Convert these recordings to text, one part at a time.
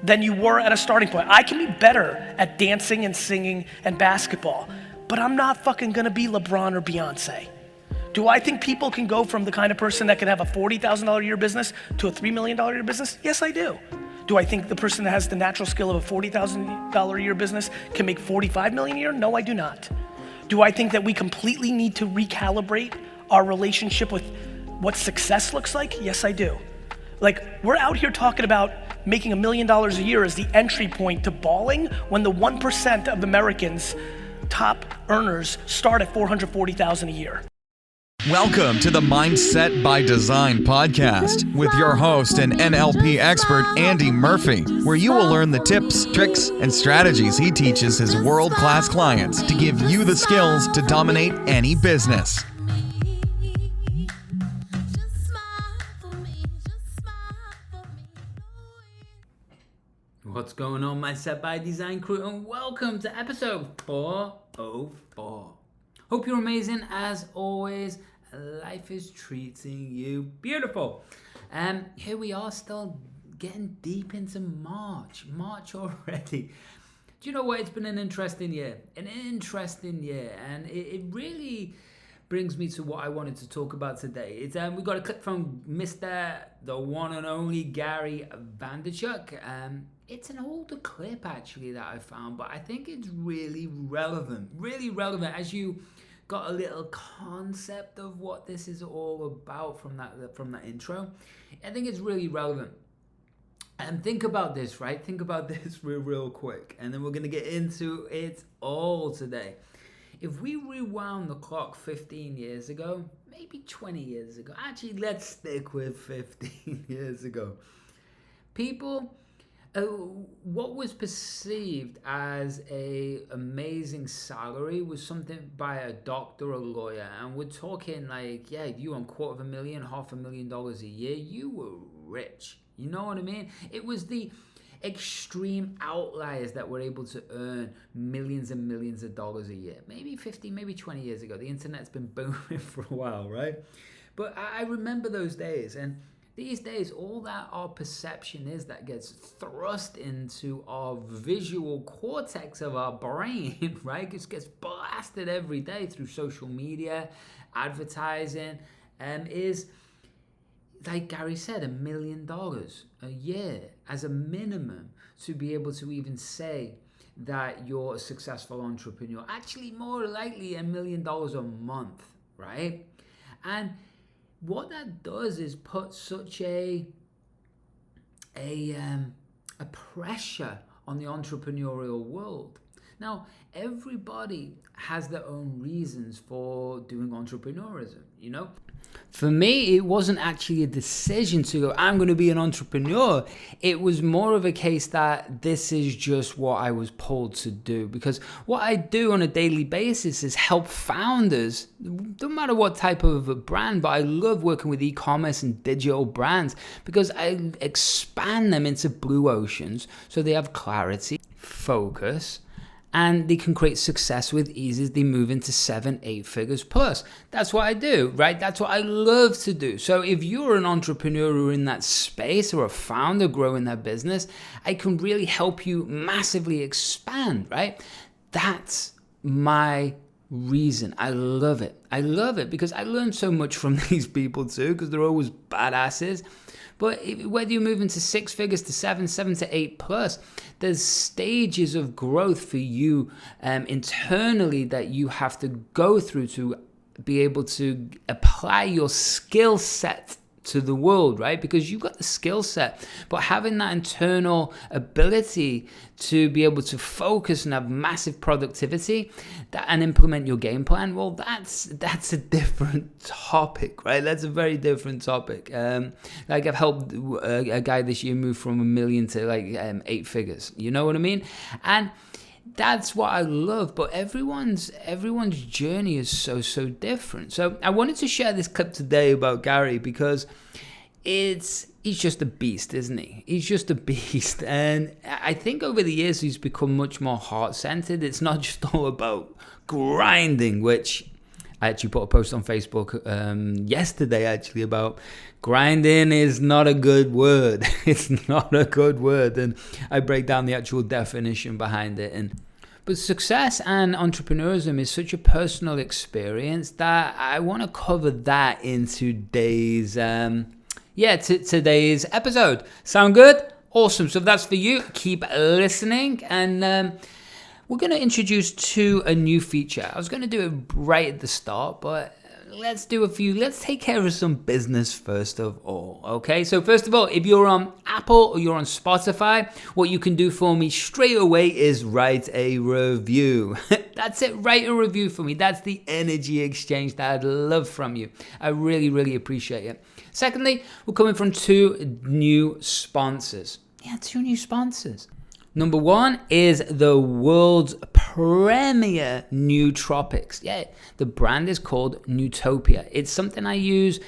than you were at a starting point. I can be better at dancing and singing and basketball, but I'm not fucking gonna be LeBron or Beyonce. Do I think people can go from the kind of person that can have a $40,000 a year business to a $3 million a year business? Yes, I do. Do I think the person that has the natural skill of a $40,000 a year business can make 45 million a year? No, I do not. Do I think that we completely need to recalibrate our relationship with what success looks like? Yes, I do. Like, we're out here talking about making $1 million a year as the entry point to balling when the 1% of Americans, top earners, start at $440,000 a year. Welcome to the Mindset by Design podcast with your host and NLP expert, Andy Murphy, where you will learn the tips, tricks, and strategies he teaches his world-class clients to give you the skills to dominate any business. What's going on, Mindset by Design crew, and welcome to episode 404. Hope you're amazing as always. Life is treating you beautiful. Here we are, still getting deep into March already. Do you know what? It's been an interesting year, and it really brings me to what I wanted to talk about today. It's we got a clip from Mr. the one and only Gary Vaynerchuk. It's an older clip actually that I found, but I think it's really relevant as you got a little concept of what this is all about from that intro. I think it's really relevant. And think about this, right? Think about this real quick, and then we're going to get into it all today. If we rewound the clock 15 years ago, maybe 20 years ago, actually let's stick with 15 years ago, people, what was perceived as a amazing salary was something by a doctor or lawyer, and we're talking like, yeah, you earn $250,000, $500,000 a year, you were rich. You know what I mean? It was the extreme outliers that were able to earn millions and millions of dollars a year. Maybe 15, maybe 20 years ago. The internet's been booming for a while, right? But I remember those days, and these days, all that our perception is that gets thrust into our visual cortex of our brain, right? It gets blasted every day through social media, advertising, is, like Gary said, $1 million a year as a minimum to be able to even say that you're a successful entrepreneur. Actually, more likely $1 million a month, right? And what that does is put such a pressure on the entrepreneurial world. Now, everybody has their own reasons for doing entrepreneurism, you know? For me, it wasn't actually a decision to go, I'm going to be an entrepreneur. It was more of a case that this is just what I was pulled to do. Because what I do on a daily basis is help founders, no matter what type of a brand, but I love working with e-commerce and digital brands because I expand them into blue oceans so they have clarity, focus, and they can create success with ease as they move into 7-8 figures plus. That's what I do, right? That's what I love to do. So if you're an entrepreneur or in that space or a founder growing their business, I can really help you massively expand, right? That's my reason. I love it. I love it because I learn so much from these people too, because they're always badasses. But whether you move into 6 figures to 7 to 8 plus, there's stages of growth for you internally that you have to go through to be able to apply your skill set to the world, right? Because you've got the skill set, but having that internal ability to be able to focus and have massive productivity and implement your game plan, well, that's a different topic, right? That's a very different topic. Like I've helped a guy this year move from $1 million to like 8 figures. You know what I mean? And that's what I love, but everyone's journey is so different. So I wanted to share this clip today about Gary because he's just a beast, isn't he? He's just a beast. And I think over the years he's become much more heart-centered. It's not just all about grinding, which I actually put a post on Facebook yesterday actually about grinding is not a good word. It's not a good word. And I break down the actual definition behind it. But success and entrepreneurism is such a personal experience that I want to cover that in today's today's episode. Sound good? Awesome. So if that's for you, keep listening. And we're going to introduce a new feature. I was going to do it right at the start, but let's take care of some business first of all, okay? So first of all, if you're on Apple or you're on Spotify, what you can do for me straight away is write a review. That's it, write a review for me. That's the energy exchange that I'd love from you. I really, really appreciate it. Secondly, we're coming from 2 new sponsors. Yeah, 2 new sponsors. Number 1 is the world's premier nootropics. Yeah, the brand is called Nootopia. It's something I use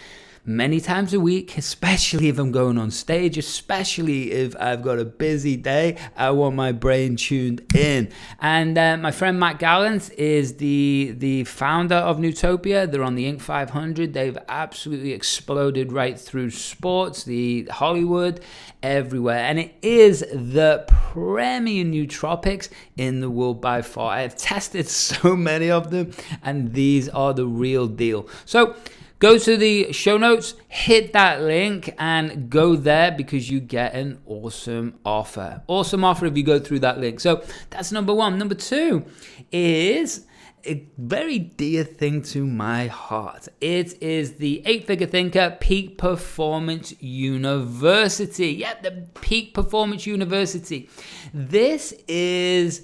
many times a week, especially if I'm going on stage, especially if I've got a busy day. I want my brain tuned in. And my friend Matt Gallant is the founder of Nootopia. They're on the Inc. 500. They've absolutely exploded right through sports, the Hollywood, everywhere. And it is the premier nootropics in the world by far. I've tested so many of them, and these are the real deal. So go to the show notes, hit that link, and go there because you get an awesome offer. Awesome offer if you go through that link. So that's number 1. Number 2 is a very dear thing to my heart. It is the 8-Figure Thinker Peak Performance University. Yeah, the Peak Performance University. This is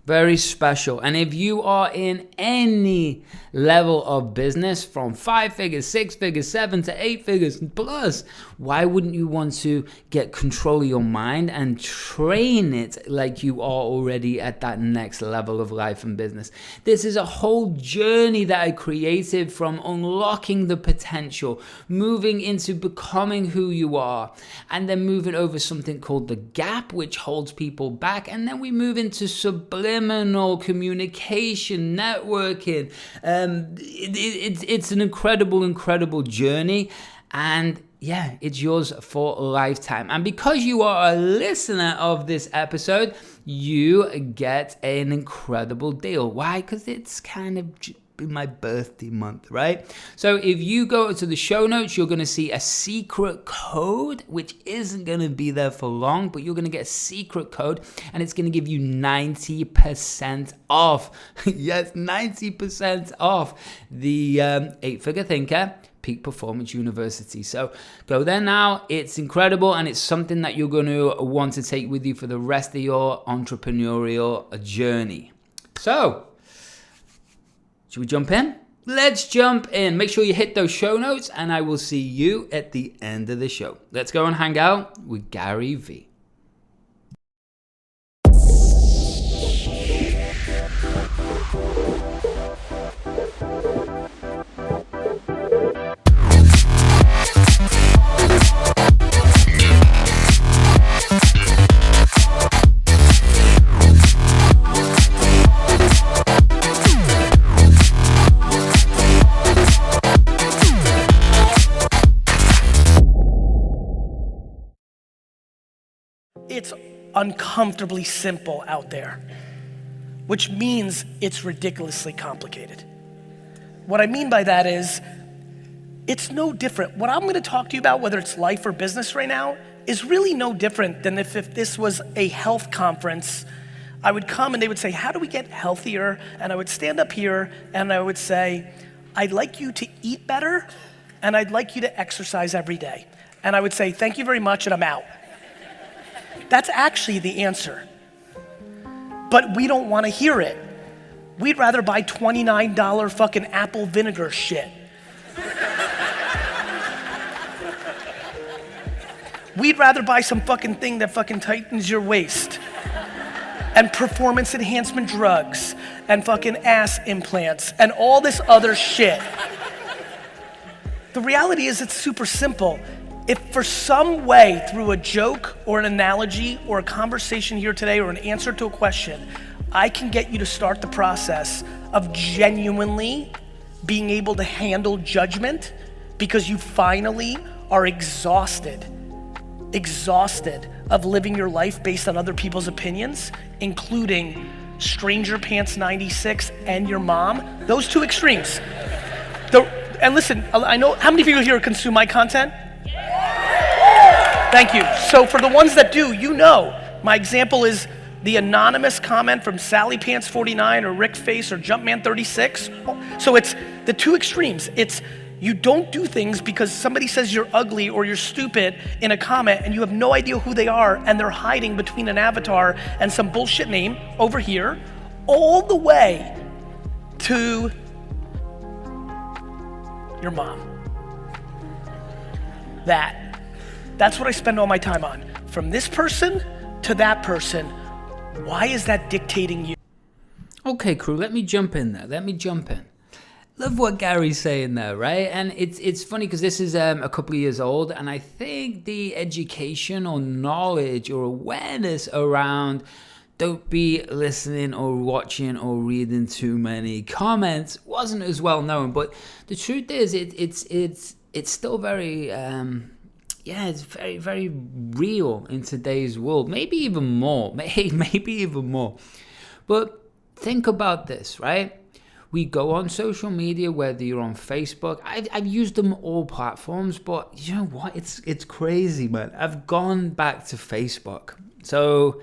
very special. And if you are in any level of business from 5 figures, 6 figures, 7 to 8 figures plus, why wouldn't you want to get control of your mind and train it like you are already at that next level of life and business? This is a whole journey that I created from unlocking the potential, moving into becoming who you are, and then moving over something called the gap, which holds people back. And then we move into subliminal communication, networking. It's an incredible journey, and yeah, it's yours for a lifetime. And because you are a listener of this episode, you get an incredible deal. Why? Because it's kind of my birthday month, right? So if you go to the show notes, you're going to see a secret code, which isn't going to be there for long, but you're going to get a secret code, and it's going to give you 90% off. Yes, 90% off the 8-Figure Thinker Peak Performance University. So go there now. It's incredible, and it's something that you're going to want to take with you for the rest of your entrepreneurial journey. So should we jump in? Let's jump in. Make sure you hit those show notes, and I will see you at the end of the show. Let's go and hang out with Gary V. It's uncomfortably simple out there, which means it's ridiculously complicated. What I mean by that is, it's no different. What I'm gonna talk to you about, whether it's life or business right now, is really no different than if this was a health conference. I would come and they would say, how do we get healthier? And I would stand up here and I would say, I'd like you to eat better and I'd like you to exercise every day. And I would say, thank you very much, and I'm out. That's actually the answer. But we don't want to hear it. We'd rather buy $29 fucking apple vinegar shit. We'd rather buy some fucking thing that fucking tightens your waist, and performance enhancement drugs, and fucking ass implants, and all this other shit. The reality is, it's super simple. If for some way, through a joke or an analogy or a conversation here today or an answer to a question, I can get you to start the process of genuinely being able to handle judgment because you finally are exhausted of living your life based on other people's opinions, including Stranger Pants 96 and your mom. Those two extremes. And listen, I know, how many people here consume my content? Thank you. So for the ones that do, you know, my example is the anonymous comment from Sally Pants 49 or Rick Face or Jumpman 36. So it's the two extremes. It's you don't do things because somebody says you're ugly or you're stupid in a comment and you have no idea who they are and they're hiding between an avatar and some bullshit name over here, all the way to your mom. That's what I spend all my time on. From this person to that person. Why is that dictating you? Okay, crew, let me jump in there. Love what Gary's saying there, right? And it's funny because this is a couple of years old, and I think the education or knowledge or awareness around don't be listening or watching or reading too many comments wasn't as well known. But the truth is, it's still very it's very, very real in today's world. Maybe even more. But think about this, right? We go on social media, whether you're on Facebook. I've used them all platforms, but you know what? It's crazy, man. I've gone back to Facebook. So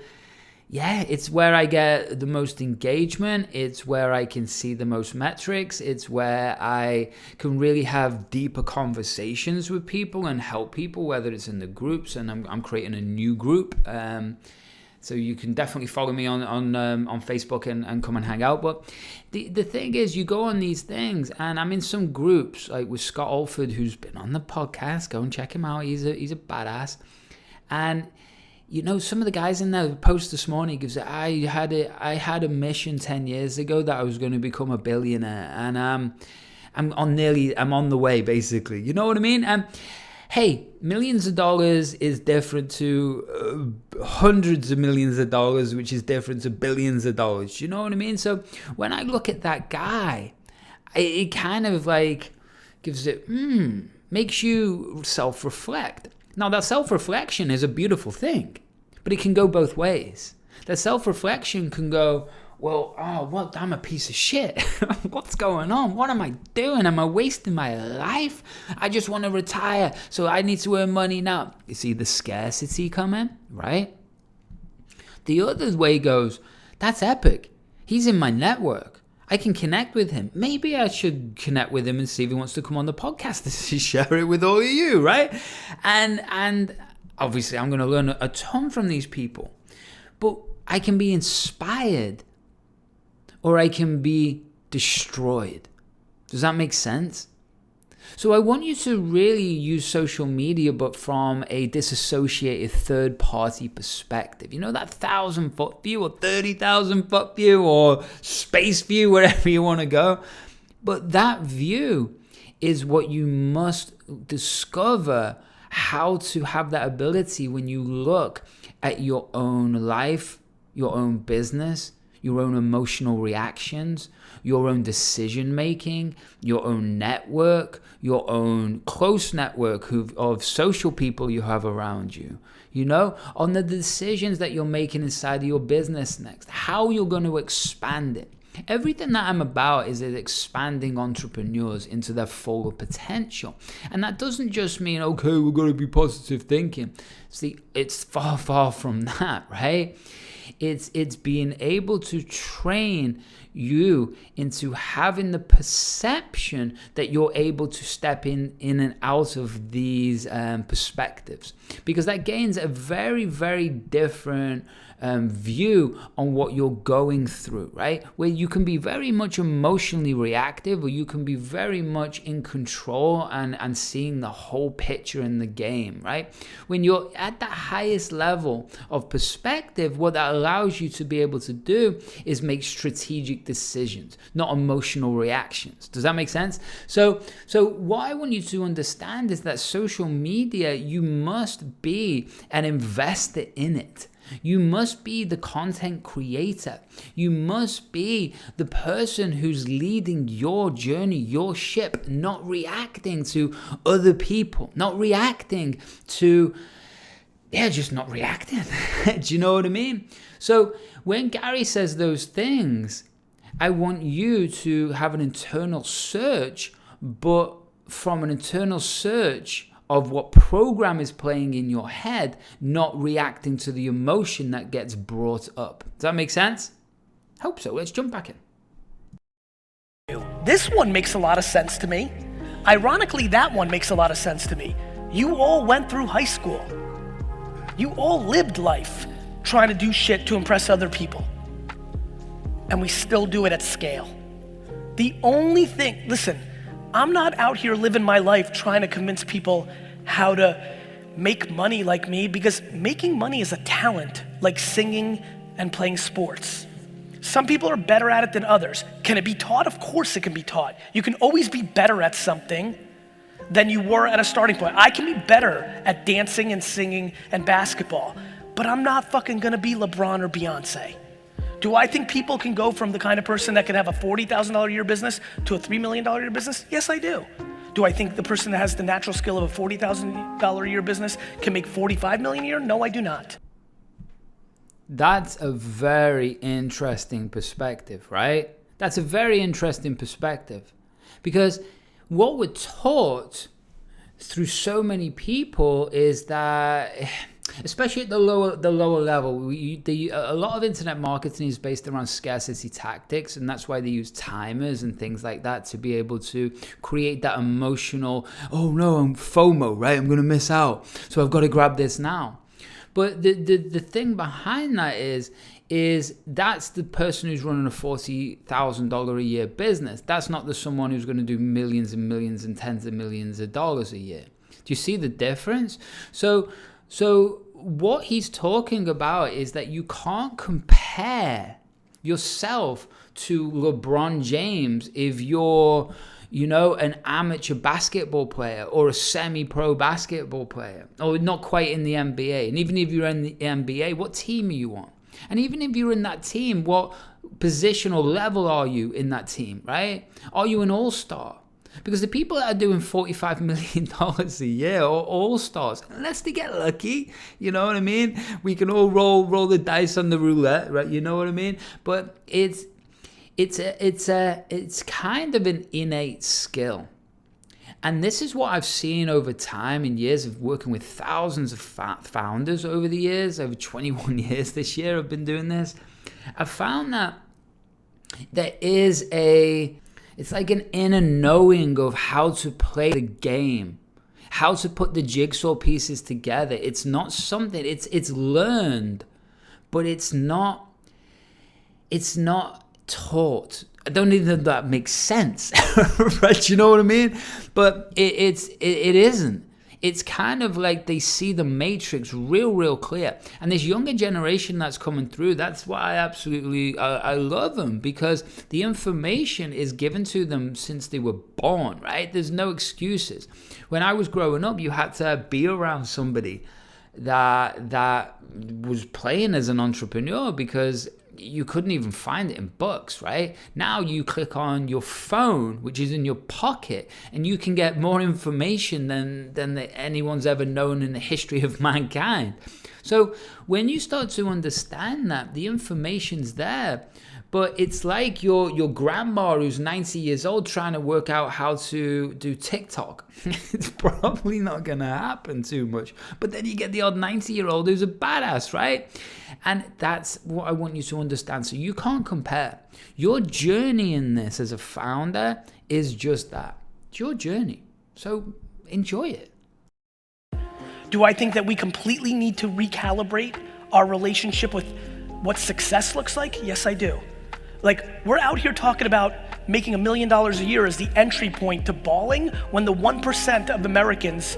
yeah, it's where I get the most engagement. It's where I can see the most metrics. It's where I can really have deeper conversations with people and help people, whether it's in the groups, and I'm creating a new group. So you can definitely follow me on Facebook and come and hang out. But the thing is, you go on these things, and I'm in some groups, like with Scott Alford, who's been on the podcast. Go and check him out. He's a badass. And you know, some of the guys in there post this morning gives it. I had a mission 10 years ago that I was going to become a billionaire, and I'm on the way, basically. You know what I mean? Hey, millions of dollars is different to hundreds of millions of dollars, which is different to billions of dollars. You know what I mean? So when I look at that guy, it kind of like gives it, makes you self-reflect. Now, that self-reflection is a beautiful thing, but it can go both ways. That self-reflection can go, well, I'm a piece of shit. What's going on? What am I doing? Am I wasting my life? I just want to retire, so I need to earn money now. You see the scarcity coming, right? The other way goes, that's epic. He's in my network. I can connect with him. Maybe I should connect with him and see if he wants to come on the podcast to share it with all of you, right? And obviously I'm going to learn a ton from these people. But I can be inspired or I can be destroyed. Does that make sense? So I want you to really use social media, but from a disassociated third-party perspective. You know, that 1,000-foot view or 30,000-foot view or space view, wherever you want to go. But that view is what you must discover how to have that ability when you look at your own life, your own business, your own emotional reactions, your own decision making, your own network, your own close network of social people you have around you, you know, on the decisions that you're making inside of your business next, how you're going to expand it. Everything that I'm about is expanding entrepreneurs into their full potential. And that doesn't just mean, okay, we're going to be positive thinking. See, it's far, far from that, right? It's being able to train you into having the perception that you're able to step in and out of these perspectives, because that gains a very, very different view on what you're going through, right? Where you can be very much emotionally reactive, or you can be very much in control and seeing the whole picture in the game, right? When you're at the highest level of perspective, what that allows you to be able to do is make strategic decisions, not emotional reactions. Does that make sense? So what I want you to understand is that social media, you must be an investor in it. You must be the content creator. You must be the person who's leading your journey, your ship, not reacting to other people, not reacting to, just not reacting. Do you know what I mean? So when Gary says those things, I want you to have an internal search, but from an internal search of what program is playing in your head, not reacting to the emotion that gets brought up. Does that make sense? Hope so. Let's jump back in. This one makes a lot of sense to me. Ironically, that one makes a lot of sense to me. You all went through high school. You all lived life trying to do shit to impress other people. And we still do it at scale. The only thing, listen, I'm not out here living my life trying to convince people how to make money like me, because making money is a talent, like singing and playing sports. Some people are better at it than others. Can it be taught? Of course it can be taught. You can always be better at something than you were at a starting point. I can be better at dancing and singing and basketball, but I'm not fucking gonna be LeBron or Beyonce. Do I think people can go from the kind of person that can have a $40,000 a year business to a $3 million a year business? Yes, I do. Do I think the person that has the natural skill of a $40,000 a year business can make $45 million a year? No, I do not. That's a very interesting perspective, right? That's a very interesting perspective, because what we're taught through so many people is that, especially at the lower level, a lot of internet marketing is based around scarcity tactics, and that's why they use timers and things like that to be able to create that emotional, oh no, I'm FOMO, right? I'm gonna miss out, so I've got to grab this now. But the thing behind that is that's the person who's running a $40,000 a year business. That's not the someone who's going to do millions and millions and tens of millions of dollars a year. Do you see the difference? So what he's talking about is that you can't compare yourself to LeBron James if you're, an amateur basketball player or a semi-pro basketball player, or not quite in the NBA. And even if you're in the NBA, what team are you on? And even if you're in that team, what position or level are you in that team, right? Are you an all-star? Because the people that are doing $45 million a year are all-stars, unless they get lucky, you know what I mean? We can all roll the dice on the roulette, right? You know what I mean? But it's kind of an innate skill. And this is what I've seen over time in years of working with thousands of founders over the years. Over 21 years this year I've been doing this. I've found that there is it's like an inner knowing of how to play the game, how to put the jigsaw pieces together. It's not something, it's learned, but it's not taught. I don't even know if that makes sense, right? You know what I mean? But it isn't. It's kind of like they see the matrix real clear. And this younger generation that's coming through, that's why I love them, because the information is given to them since they were born, right? There's no excuses. When I was growing up, you had to be around somebody that was playing as an entrepreneur, because you couldn't even find it in books, right? Now you click on your phone, which is in your pocket, and you can get more information than anyone's ever known in the history of mankind. So when you start to understand that, the information's there, but it's like your grandma who's 90 years old trying to work out how to do TikTok. It's probably not going to happen too much. But then you get the odd 90-year-old who's a badass, right? And that's what I want you to understand. So you can't compare. Your journey in this as a founder is just that. It's your journey. So enjoy it. Do I think that we completely need to recalibrate our relationship with what success looks like? Yes, I do. Like, we're out here talking about making $1 million a year as the entry point to balling, when the 1% of Americans,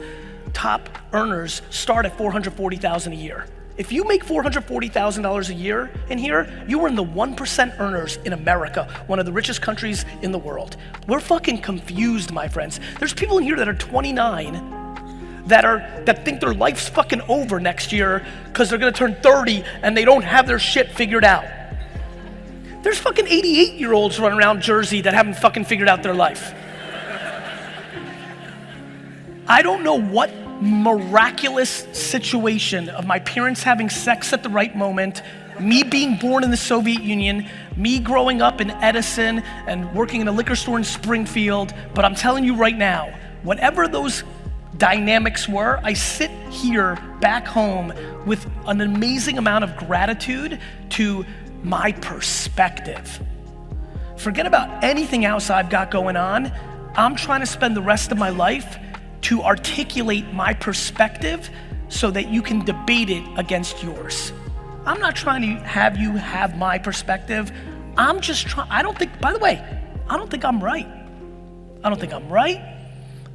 top earners, start at $440,000 a year. If you make $440,000 a year in here, you are in the 1% earners in America, one of the richest countries in the world. We're fucking confused, my friends. There's people in here that are 29 that think their life's fucking over next year because they're gonna turn 30 and they don't have their shit figured out. There's fucking 88-year-olds running around Jersey that haven't fucking figured out their life. I don't know what miraculous situation of my parents having sex at the right moment, me being born in the Soviet Union, me growing up in Edison and working in a liquor store in Springfield, but I'm telling you right now, whatever those dynamics were, I sit here back home with an amazing amount of gratitude to my perspective. Forget about anything else I've got going on. I'm trying to spend the rest of my life to articulate my perspective so that you can debate it against yours. I'm not trying to have you have my perspective. I'm just trying, I don't think I'm right. I don't think I'm right.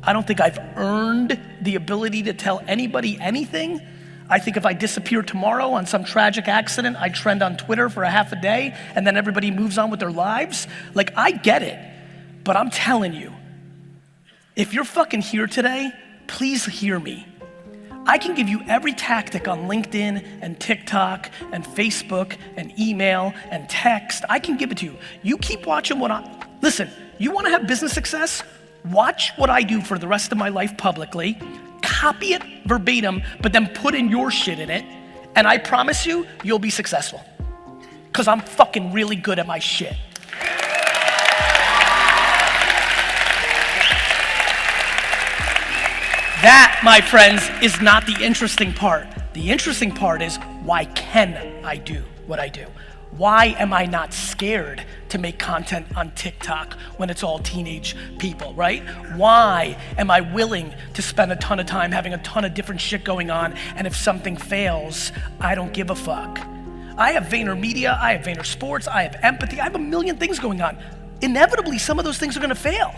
I don't think I've earned the ability to tell anybody anything. I think if I disappear tomorrow on some tragic accident, I trend on Twitter for a half a day and then everybody moves on with their lives. Like, I get it, but I'm telling you, if you're fucking here today, please hear me. I can give you every tactic on LinkedIn and TikTok and Facebook and email and text. I can give it to you. You keep watching listen, you wanna have business success? Watch what I do for the rest of my life publicly, copy it verbatim, but then put in your shit in it, and I promise you, you'll be successful. Because I'm fucking really good at my shit. That, my friends, is not the interesting part. The interesting part is, why can I do what I do? Why am I not scared to make content on TikTok when it's all teenage people, right? Why am I willing to spend a ton of time having a ton of different shit going on, and if something fails, I don't give a fuck? I have VaynerMedia, I have Vayner Sports, I have empathy, I have a million things going on. Inevitably, some of those things are gonna fail.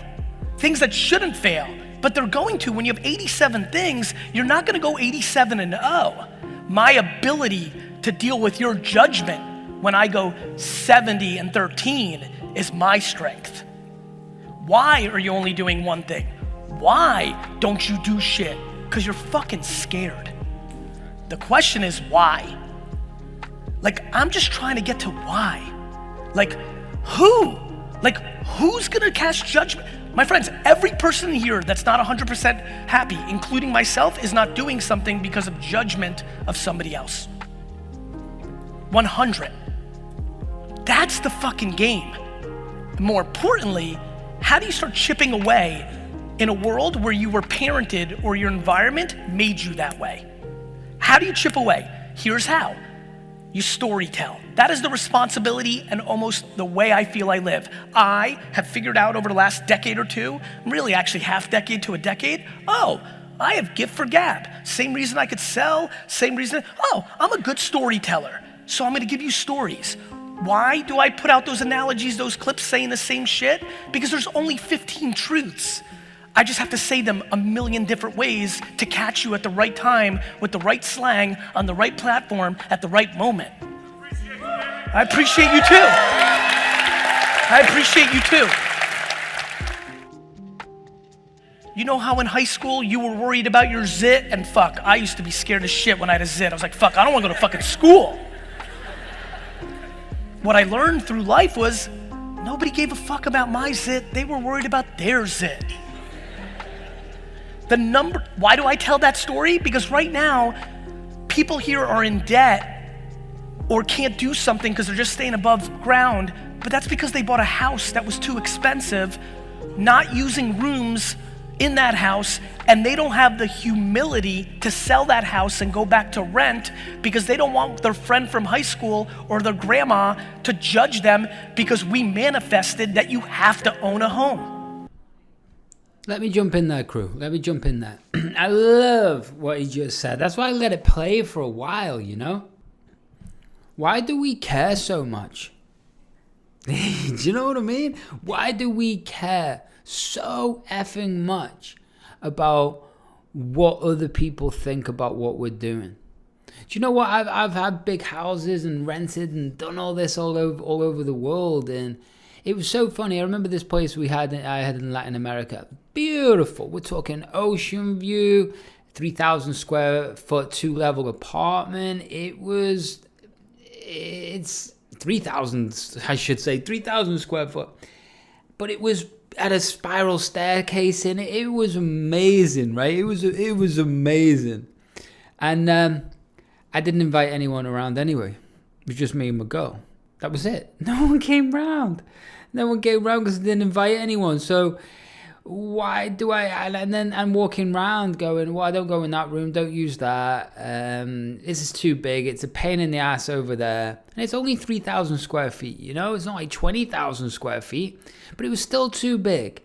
Things that shouldn't fail, but they're going to. When you have 87 things, you're not gonna go 87-0. My ability to deal with your judgment when I go 70-13 is my strength. Why are you only doing one thing? Why don't you do shit? Because you're fucking scared. The question is why? Like, I'm just trying to get to why. Like, who? Like, who's gonna cast judgment? My friends, every person here that's not 100% happy, including myself, is not doing something because of judgment of somebody else. 100. That's the fucking game. More importantly, how do you start chipping away in a world where you were parented or your environment made you that way? How do you chip away? Here's how. You storytell. That is the responsibility and almost the way I feel I live. I have figured out over the last decade or two, really actually half decade to a decade, I have gift for gab. Same reason I could sell, same reason, I'm a good storyteller. So I'm gonna give you stories. Why do I put out those analogies, those clips saying the same shit? Because there's only 15 truths. I just have to say them a million different ways to catch you at the right time with the right slang on the right platform at the right moment. I appreciate you too. I appreciate you too. You know how in high school you were worried about your zit? And fuck, I used to be scared as shit when I had a zit. I was like, fuck, I don't wanna go to fucking school. What I learned through life was nobody gave a fuck about my zit. They were worried about their zit. Why do I tell that story? Because right now, people here are in debt or can't do something because they're just staying above ground, but that's because they bought a house that was too expensive, not using rooms in that house, and they don't have the humility to sell that house and go back to rent because they don't want their friend from high school or their grandma to judge them because we manifested that you have to own a home. Let me jump in there, crew. Let me jump in there. I love what he just said. That's why I let it play for a while, you know? Why do we care so much? Do you know what I mean? Why do we care so effing much about what other people think about what we're doing? Do you know what? I've had big houses and rented and done all this all over the world, and it was so funny. I remember this place I had in Latin America. Beautiful. We're talking ocean view, 3,000 square foot, 2-level apartment. It's 3,000, I should say, 3,000 square foot. But it was at a spiral staircase in it. It was amazing, right? It was amazing. And I didn't invite anyone around anyway. It was just me and my girl. That was it. No one came round. No one came round because I didn't invite anyone. So why do I? And then I'm walking around going, well, I don't go in that room. Don't use that. This is too big. It's a pain in the ass over there. And it's only 3,000 square feet, you know? It's not like 20,000 square feet. But it was still too big.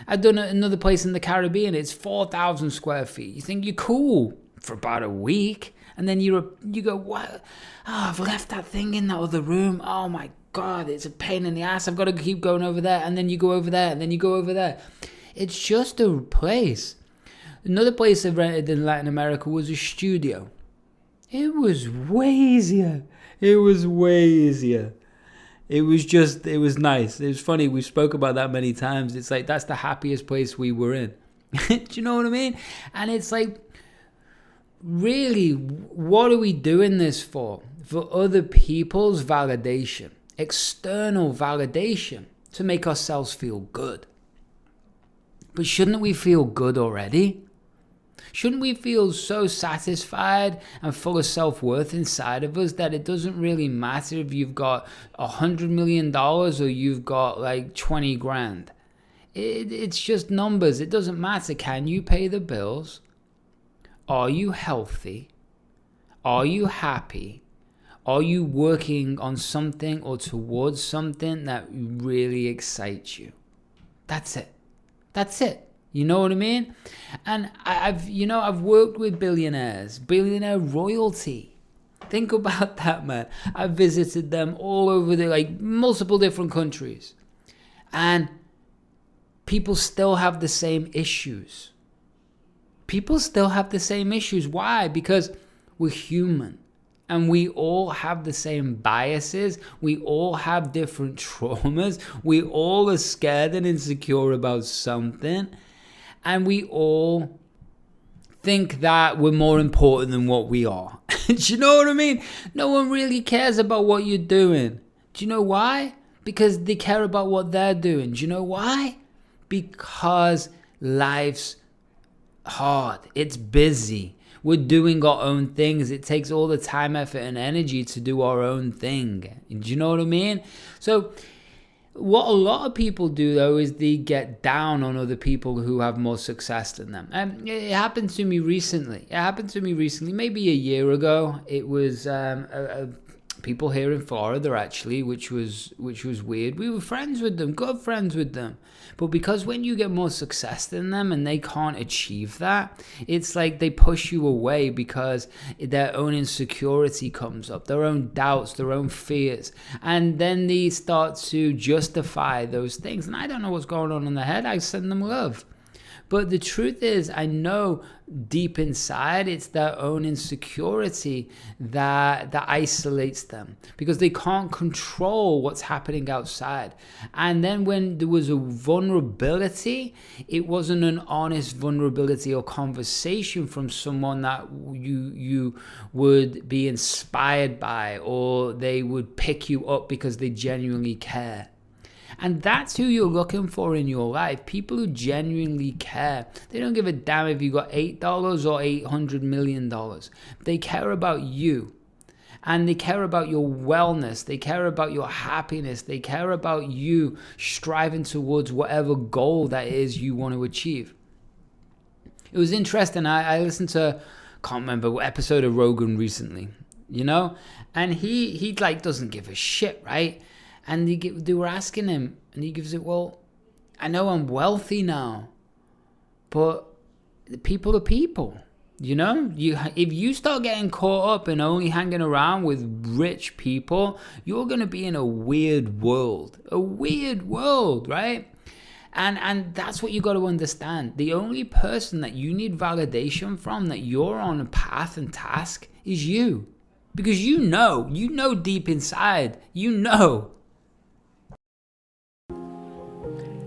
I've done another place in the Caribbean. It's 4,000 square feet. You think you're cool for about a week. And then you go, what? Oh, I've left that thing in that other room. Oh, my God, it's a pain in the ass. I've got to keep going over there. And then you go over there. And then you go over there. It's just a place. Another place I rented in Latin America was a studio. It was way easier. It was way easier. It was nice. It was funny. We spoke about that many times. It's like, that's the happiest place we were in. Do you know what I mean? And it's like, really, what are we doing this for? For other people's validation, external validation, to make ourselves feel good. But shouldn't we feel good already? Shouldn't we feel so satisfied and full of self-worth inside of us that it doesn't really matter if you've got $100 million or you've got like 20 grand? It's just numbers. It doesn't matter. Can you pay the bills? Are you healthy? Are you happy? Are you working on something or towards something that really excites you? That's it. That's it. You know what I mean? And I've worked with billionaires, billionaire royalty. Think about that, man. I've visited them all over multiple different countries. And people still have the same issues. People still have the same issues. Why? Because we're human. And we all have the same biases. We all have different traumas. We all are scared and insecure about something. And we all think that we're more important than what we are. Do you know what I mean? No one really cares about what you're doing. Do you know why? Because they care about what they're doing. Do you know why? Because life's hard. It's busy. We're doing our own things. It takes all the time, effort, and energy to do our own thing. Do you know what I mean? So what a lot of people do, though, is they get down on other people who have more success than them. And it happened to me recently. Maybe a year ago. It was people here in Florida, actually, which was weird. We were friends with them, good friends with them. But because when you get more success than them and they can't achieve that, it's like they push you away because their own insecurity comes up, their own doubts, their own fears. And then they start to justify those things. And I don't know what's going on in their head. I send them love. But the truth is, I know deep inside it's their own insecurity that isolates them because they can't control what's happening outside. And then when there was a vulnerability, it wasn't an honest vulnerability or conversation from someone that you would be inspired by, or they would pick you up because they genuinely care. And that's who you're looking for in your life. People who genuinely care. They don't give a damn if you got $8 or $800 million. They care about you. And they care about your wellness. They care about your happiness. They care about you striving towards whatever goal that is you want to achieve. It was interesting. I listened to, can't remember what episode of Rogan recently, you know? And he doesn't give a shit, right? And they were asking him, and he gives it, well, I know I'm wealthy now, but the people are people, you know? If you start getting caught up in only hanging around with rich people, you're going to be in a weird world, right? And that's what you got to understand. The only person that you need validation from, that you're on a path and task, is you. Because you know deep inside, you know.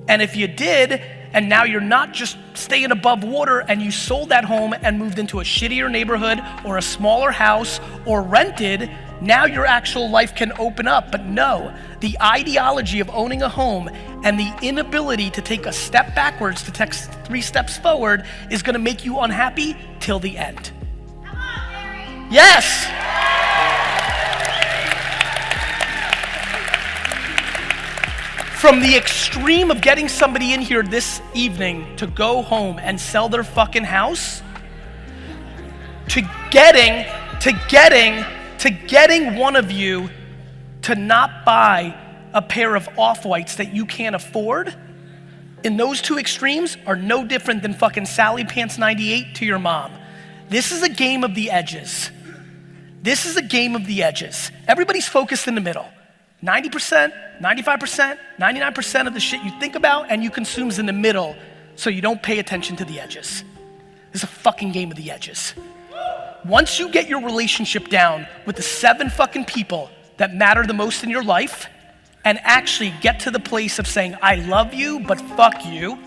And if you did, And now you're not just staying above water and you sold that home and moved into a shittier neighborhood or a smaller house or rented. Now your actual life can open up. But no, the ideology of owning a home and the inability to take a step backwards to take 3 steps forward is gonna make you unhappy till the end. Come on, Gary. Yes! From the extreme of getting somebody in here this evening to go home and sell their fucking house, to getting one of you to not buy a pair of off-whites that you can't afford, in those 2 extremes are no different than fucking Sally Pants 98 to your mom. This is a game of the edges. This is a game of the edges. Everybody's focused in the middle. 90%, 95%, 99% of the shit you think about and you consume is in the middle, so you don't pay attention to the edges. This is a fucking game of the edges. Once you get your relationship down with the 7 fucking people that matter the most in your life and actually get to the place of saying, I love you, but fuck you.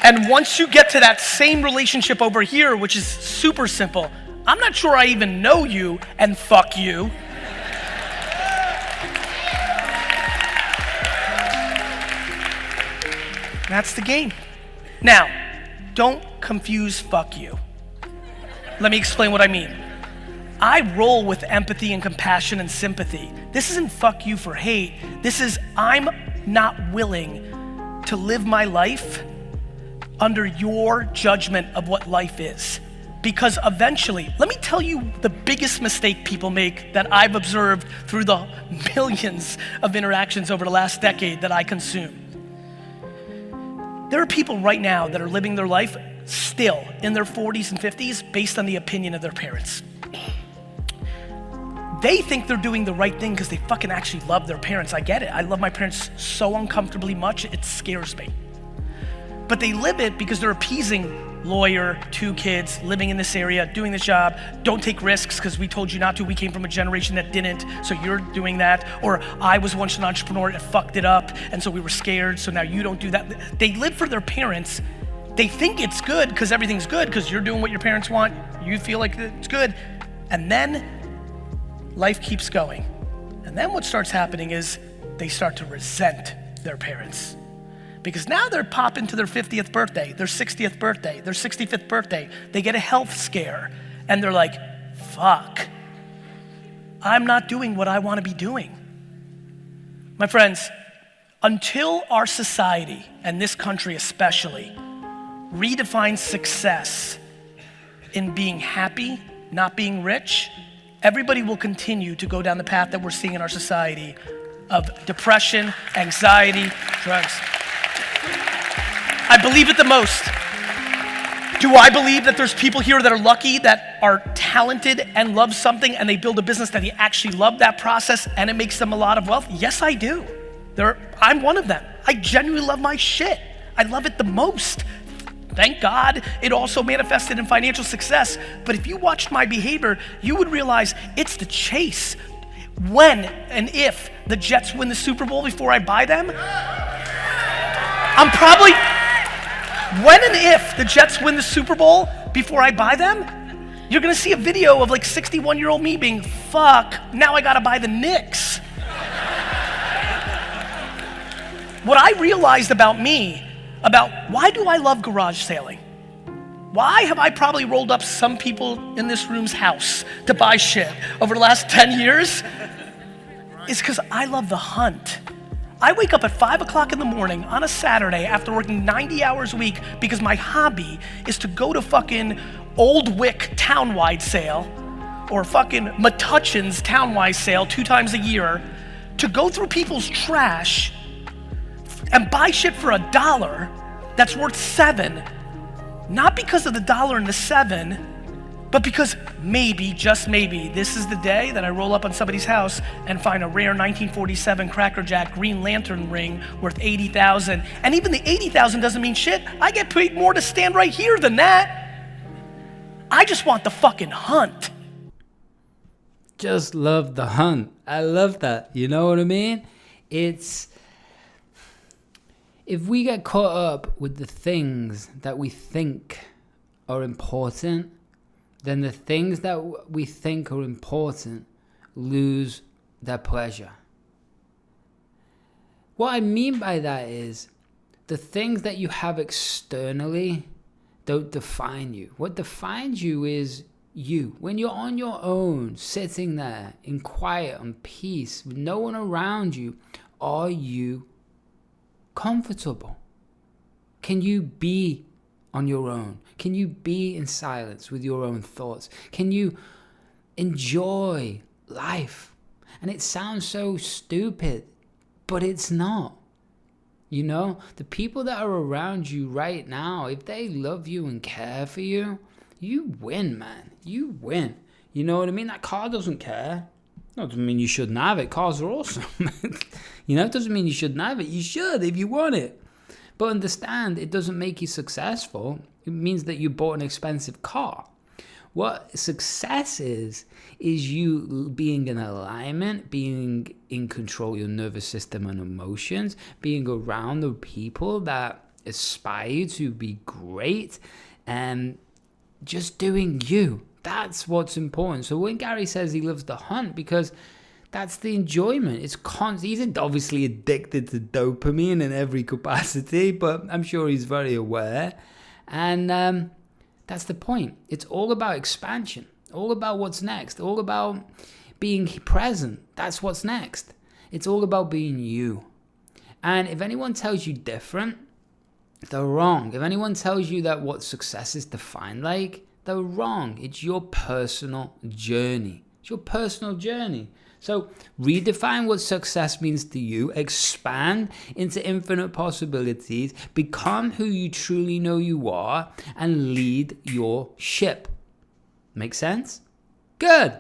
And once you get to that same relationship over here, which is super simple, I'm not sure I even know you, and fuck you. That's the game. Now, don't confuse fuck you. Let me explain what I mean. I roll with empathy and compassion and sympathy. This isn't fuck you for hate. This is I'm not willing to live my life under your judgment of what life is. Because eventually, let me tell you the biggest mistake people make that I've observed through the millions of interactions over the last decade that I consume. There are people right now that are living their life still in their 40s and 50s based on the opinion of their parents. They think they're doing the right thing because they fucking actually love their parents. I get it. I love my parents so uncomfortably much, it scares me. But they live it because they're appeasing lawyer, 2 kids, living in this area, doing this job, don't take risks because we told you not to, we came from a generation that didn't, so you're doing that. Or I was once an entrepreneur and fucked it up, and so we were scared, so now you don't do that. They live for their parents. They think it's good because everything's good because you're doing what your parents want, you feel like it's good, and then life keeps going. And then what starts happening is they start to resent their parents. Because now they're popping to their 50th birthday, their 60th birthday, their 65th birthday. They get a health scare and they're like, fuck, I'm not doing what I want to be doing. My friends, until our society, and this country especially, redefines success in being happy, not being rich, everybody will continue to go down the path that we're seeing in our society of depression, anxiety, drugs. I believe it the most. Do I believe that there's people here that are lucky, that are talented and love something and they build a business that they actually love that process and it makes them a lot of wealth? Yes, I do. I'm one of them. I genuinely love my shit. I love it the most. Thank God it also manifested in financial success. But if you watched my behavior, you would realize it's the chase. When and if the Jets win the Super Bowl before I buy them, when and if the Jets win the Super Bowl before I buy them, you're gonna see a video of like 61-year-old me being, fuck, now I gotta buy the Knicks. What I realized about me, about why do I love garage sailing? Why have I probably rolled up some people in this room's house to buy shit over the last 10 years? Is because I love the hunt. I wake up at 5 o'clock in the morning on a Saturday after working 90 hours a week because my hobby is to go to fucking Old Wick townwide sale or fucking Metuchen's townwide sale 2 times a year to go through people's trash and buy shit for $1 that's worth $7, not because of the $1 and the $7, but because maybe, just maybe, this is the day that I roll up on somebody's house and find a rare 1947 Cracker Jack Green Lantern ring worth $80,000. And even the $80,000 doesn't mean shit. I get paid more to stand right here than that. I just want the fucking hunt. Just love the hunt. I love that. You know what I mean? It's if we get caught up with the things that we think are important, then the things that we think are important lose their pleasure. What I mean by that is the things that you have externally don't define you. What defines you is you. When you're on your own, sitting there in quiet and peace, with no one around you, are you comfortable? Can you be on your own? Can you be in silence with your own thoughts? Can you enjoy life? And it sounds so stupid, but it's not. You know, the people that are around you right now, if they love you and care for you, you win, man. You win. You know what I mean? That car doesn't care. That doesn't mean you shouldn't have it. Cars are awesome. You know, it doesn't mean you shouldn't have it. You should if you want it. But understand, it doesn't make you successful. It means that you bought an expensive car. What success is you being in alignment, being in control of your nervous system and emotions, being around the people that aspire to be great, and just doing you. That's what's important. So when Gary says he loves to hunt, because that's the enjoyment. It's constant. He's obviously addicted to dopamine in every capacity, but I'm sure he's very aware. And that's the point. It's all about expansion, all about what's next, all about being present. That's what's next. It's all about being you. And if anyone tells you different, they're wrong. If anyone tells you that what success is defined like, they're wrong. It's your personal journey. It's your personal journey. So redefine what success means to you, expand into infinite possibilities, become who you truly know you are, and lead your ship. Make sense? Good.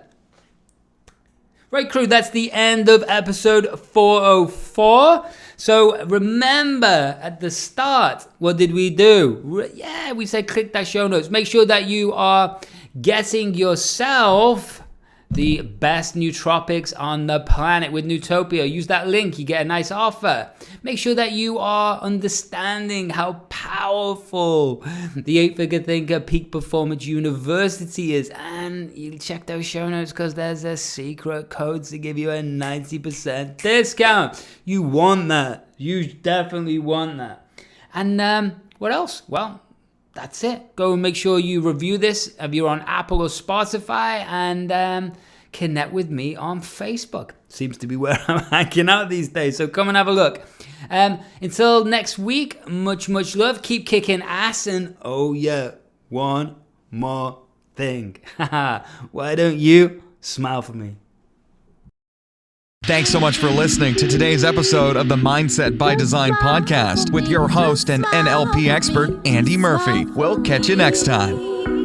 Right, crew, that's the end of episode 404. So remember, at the start, what did we do? We said click that show notes. Make sure that you are getting yourself the best nootropics on the planet with Nootopia. Use that link, you get a nice offer. Make sure that you are understanding how powerful the 8-Figure Thinker Peak Performance University is. And you check those show notes because there's a secret code to give you a 90% discount. You want that. You definitely want that. And what else? Well, that's it. Go and make sure you review this if you're on Apple or Spotify, and connect with me on Facebook. Seems to be where I'm hanging out these days, so come and have a look. Until next week, much love. Keep kicking ass, and oh yeah, one more thing. Why don't you smile for me? Thanks so much for listening to today's episode of the Mindset by Design podcast with your host and NLP expert, Andy Murphy. We'll catch you next time.